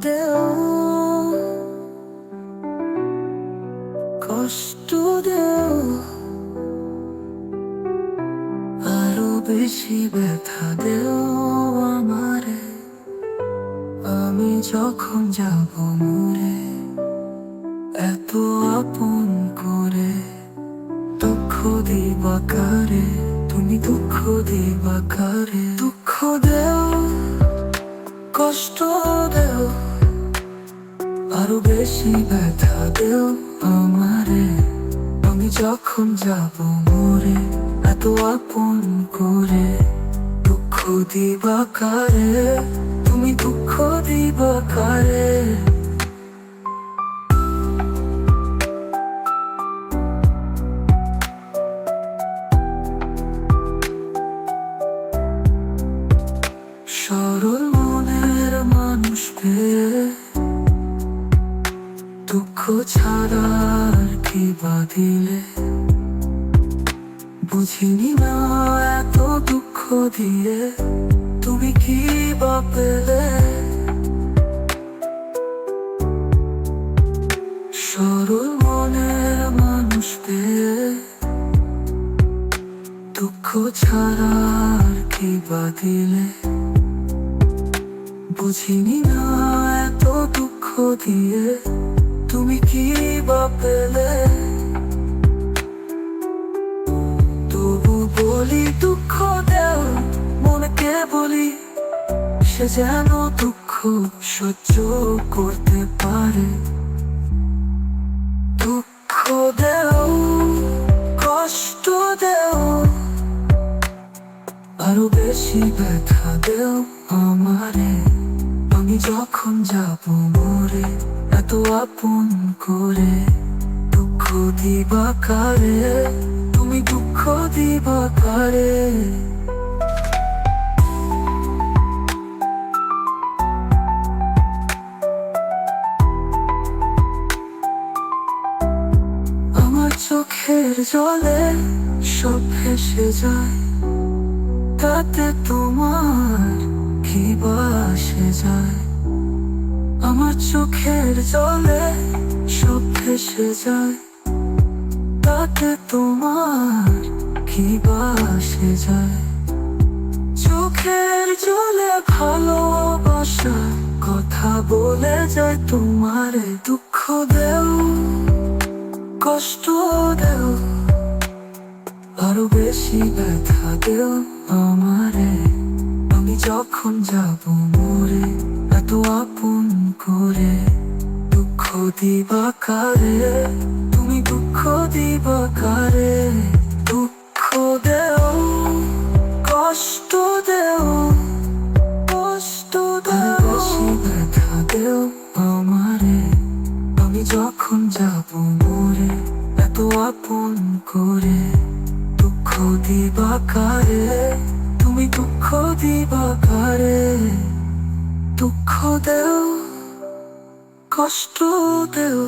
দেও, কষ্ট দেও, আরো বেশি ব্যথা দেও আমারে। আমি যখন যাব মরে, এত আপন করে দুঃখ দিবা কারে, তুমি দুঃখ দিবা কারে। দুঃখ দেও, কষ্ট দেও, আরো বেশি ব্যথা দেও আমারে। আমি যখন যাব মরে, এত আপন করে দুঃখ দিবা কারে, তুমি দুঃখ দিবা কারে। সরল মনের মানুষ পেয়ে দুঃখ ছাড়া আর কি বা দিলে। বুঝিনি না এত দুঃখ দিয়ে তুমি কি বা পেলে। সরল মনের মানুষ পেয়ে দুঃখ ছাড়া আর কি বা দিলে। বুঝিনি না এত দুঃখ দিয়ে তুমি কি বা পেলে। তবু বলি দুঃখ দেও মনকে বলি, সে যেন দুঃখ সহ্য করতে পারে। দুঃখ দেও, কষ্ট দেও, আরো বেশি ব্যথা দেও আমারে। আমি যখন যাব মরে, এত আপন করে দুঃখ দিবা কারে, তুমি দুঃখ দিবা কারে। আমার চোখের জলে সব ভেসে যায়, তাতে তোমার কি বা আসে যায়। আমার চোখের জলে সব ভেসে যায়, তাতে তোমার কি বা আসে যায়। চোখের জলে ভালোবাসার কথা বলে যায় তোমারে। দুঃখ দেও, কষ্ট দেও, আরো বেশি ব্যথা দেও আমারে। আমি যখন যাব মরে, এত আপন করে দুঃখ দিবা কারে, তুমি দুঃখ দিবা কারে। দুঃখ দেও, কষ্ট দেও, কষ্ট দেও, বেশি ব্যথা দেও আমারে। আমি যখন যাব মরে, এত আপন করে দুঃখ দিবা কারে, তুমি দুঃখ দিবা কারে। দুঃখ দেও, কষ্ট দেও,